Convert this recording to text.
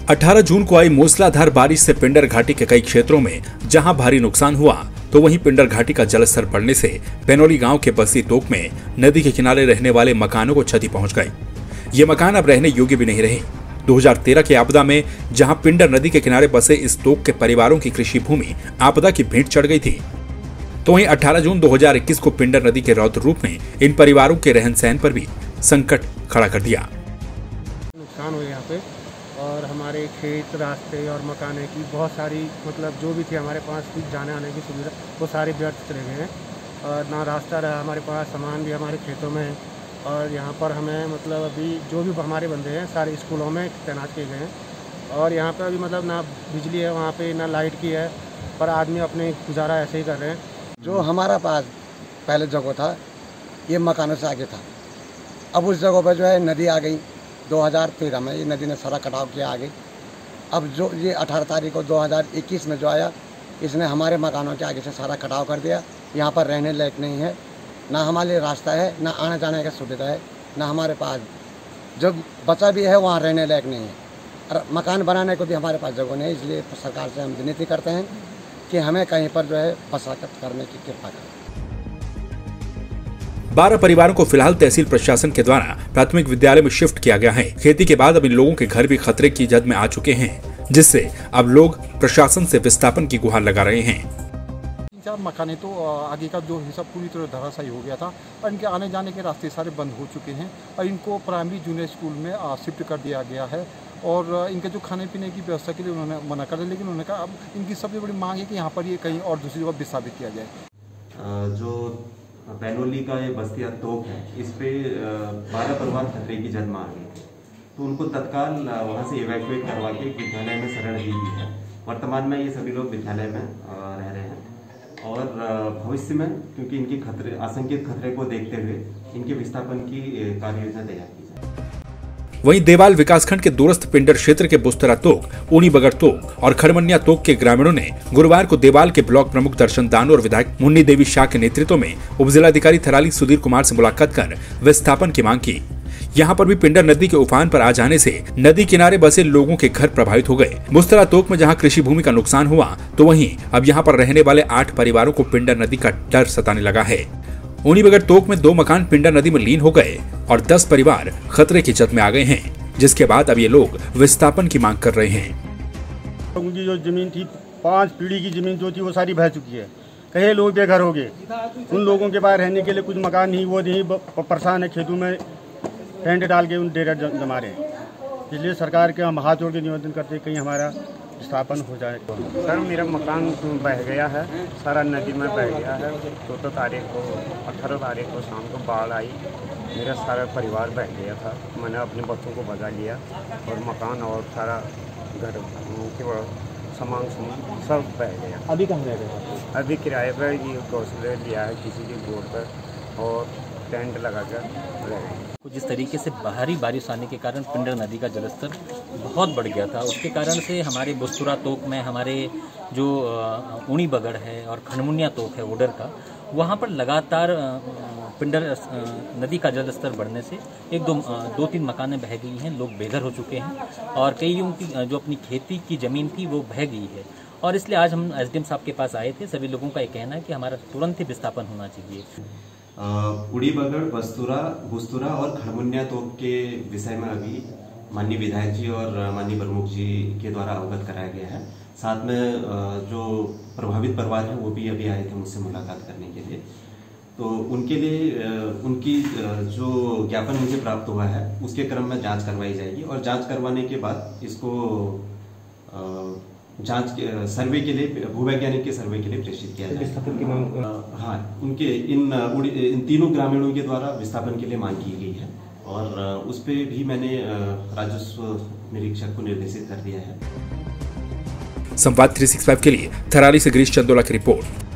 18 जून को आई मूसलाधार बारिश से पिंडर घाटी के कई क्षेत्रों में जहां भारी नुकसान हुआ, तो वहीं पिंडर घाटी का जलस्तर बढ़ने से पैनोली गांव के बस्ती तोक में नदी के किनारे रहने वाले मकानों को क्षति पहुंच गई। ये मकान अब रहने योग्य भी नहीं रहे। 2013 की आपदा में जहां पिंडर नदी के किनारे बसे इस तोक के परिवारों की कृषि भूमि आपदा की भेंट चढ़ गई थी, तो वहीं 18 जून 2021 को पिंडर नदी के रौद्र रूप ने इन परिवारों के रहन सहन पर भी संकट खड़ा कर दिया। नुकसान हुए यहाँ पे और हमारे खेत, रास्ते और मकाने की बहुत सारी जो भी थी हमारे पास कुछ जाने आने की सुविधा वो सारे व्यर्थ चले गए हैं और ना रास्ता रहा हमारे पास, सामान भी हमारे खेतों में है। और यहाँ पर हमें अभी जो भी हमारे बंदे हैं सारे स्कूलों में तैनात किए गए हैं और यहाँ पर अभी ना बिजली है वहाँ पे, ना लाइट की है, पर आदमी अपने गुजारा ऐसे ही कर रहे हैं। जो हमारा पास पहले जगह था ये मकानों से आगे था, अब उस जगह पर जो है नदी आ गई। 2013 में ये नदी ने सारा कटाव किया आ गई। अब जो ये 18 तारीख को 2021 में जो आया, इसने हमारे मकानों के आगे से सारा कटाव कर दिया। यहाँ पर रहने लायक नहीं है, ना हमारे लिए रास्ता है, ना आने जाने का सुविधा है, ना हमारे पास जो बचा भी है वहाँ रहने लायक नहीं है और मकान बनाने को भी हमारे पास जगह नहीं है। इसलिए सरकार से हम विनती करते हैं कि हमें कहीं पर जो है बसात करने की कृपा करें। 12 परिवारों को फिलहाल तहसील प्रशासन के द्वारा प्राथमिक विद्यालय में शिफ्ट किया गया है। खेती के बाद अब इन लोगों के घर भी खतरे की जद में आ चुके हैं, जिससे अब लोग प्रशासन से विस्थापन की गुहार लगा रहे हैं। 3-4 मकाने तो आगे का जो हिस्सा पूरी तरह धराशायी हो गया था और इनके आने जाने के रास्ते सारे बंद हो चुके हैं और इनको प्राइमरी जूनियर स्कूल में शिफ्ट कर दिया गया है और इनके जो खाने पीने की व्यवस्था के लिए उन्होंने मना कर दिया, लेकिन उन्होंने कहा अब इनकी सबसे बड़ी मांग है कि यहाँ पर ये कहीं और दूसरी जगह विस्थापित किया जाए। जो पैनोली का ये बस्ती तोक है, इस पे 12 परिवार खतरे की जद में आ गए थे, तो उनको तत्काल वहाँ से इवैक्यूएट करवा के विद्यालय में शरण दी गई है। वर्तमान में ये सभी लोग विद्यालय में रह रहे हैं और भविष्य में क्योंकि इनकी आशंकित खतरे को देखते हुए इनके विस्थापन की कार्य योजना तैयार की जाए। वहीं देवाल विकासखंड के दूरस्थ पिंडर क्षेत्र के बुस्तरा तोक, ऊनी बगड़ तोक और खड़मनिया तोक के ग्रामीणों ने गुरुवार को देवाल के ब्लॉक प्रमुख दर्शन दानू और विधायक मुन्नी देवी शाह के नेतृत्व में उपजिलाधिकारी थराली सुधीर कुमार से मुलाकात कर विस्थापन की मांग की। यहाँ पर भी पिंडर नदी के उफान पर आ जाने से नदी किनारे बसे लोगों के घर प्रभावित हो गए। बुस्तरा तोक में जहाँ कृषि भूमि का नुकसान हुआ, तो वहीं अब यहाँ पर रहने वाले 8 परिवारों को पिंडर नदी का डर सताने लगा है। ऊनी बगड़ तोक में 2 मकान पिंडर नदी में लीन हो गए और 10 परिवार खतरे की जद में आ गए हैं, जिसके बाद अब ये लोग विस्थापन की मांग कर रहे हैं। उनकी जो जमीन थी 5 पीढ़ी की जमीन जो थी वो सारी बह चुकी है। कई लोग बेघर हो गए, उन लोगों के पास रहने के लिए कुछ मकान नहीं, वो नहीं, परेशान है, खेतों में टेंट डाल के उन डेरा जमा रहे हैं। इसलिए सरकार के हम हाथ जोड़ के निवेदन करते हैं कहीं हमारा विस्थापन हो जाए। सर मेरा मकान बह गया है, सारा नदी में बह गया है। 14 तारीख को 18 तारीख को शाम को बाढ़ आई, मेरा सारा परिवार बह गया था। मैंने अपने बच्चों को बचा लिया और मकान और सारा घर के सामान सब बह गया। अभी कहाँ रह गए? अभी किराए पर ये घोंसले लिया है किसी के बोर्ड पर और टेंट लगा कर रह गए। जिस तरीके से बाहरी बारिश आने के कारण पिंडर नदी का जलस्तर बहुत बढ़ गया था, उसके कारण से हमारे बुस्तरा तोक में हमारे जो ऊनी बगड़ है और खड़मुनिया तोक है उडर का, वहाँ पर लगातार पिंडर नदी का जलस्तर बढ़ने से 2-3 मकानें बह गई हैं, लोग बेघर हो चुके हैं और कईयों की जो अपनी खेती की ज़मीन थी वो बह गई है। और इसलिए आज हम एसडीएम साहब के पास आए थे। सभी लोगों का ये कहना है कि हमारा तुरंत ही विस्थापन होना चाहिए। उड़ी बगड़, बुस्तरा और खड़मुनिया तोक के विषय में अभी माननीय विधायक जी और माननीय प्रमुख जी के द्वारा अवगत कराया गया है। साथ में जो प्रभावित परिवार हैं वो भी अभी आए थे मुझसे मुलाकात करने के लिए, तो उनके लिए उनकी जो ज्ञापन मुझे प्राप्त हुआ है उसके क्रम में जांच करवाई जाएगी और जांच करवाने के बाद इसको जांच के सर्वे के लिए, भूवैज्ञानिक के सर्वे के लिए प्रेषित किया जाएगा। हाँ, उनके इन तीनों ग्रामीणों के द्वारा विस्थापन के लिए मांग की गई है और उस पर भी मैंने राजस्व निरीक्षक को निर्देशित कर दिया है। संवाद 365 के लिए थराली से गिरीश चंदोला की रिपोर्ट।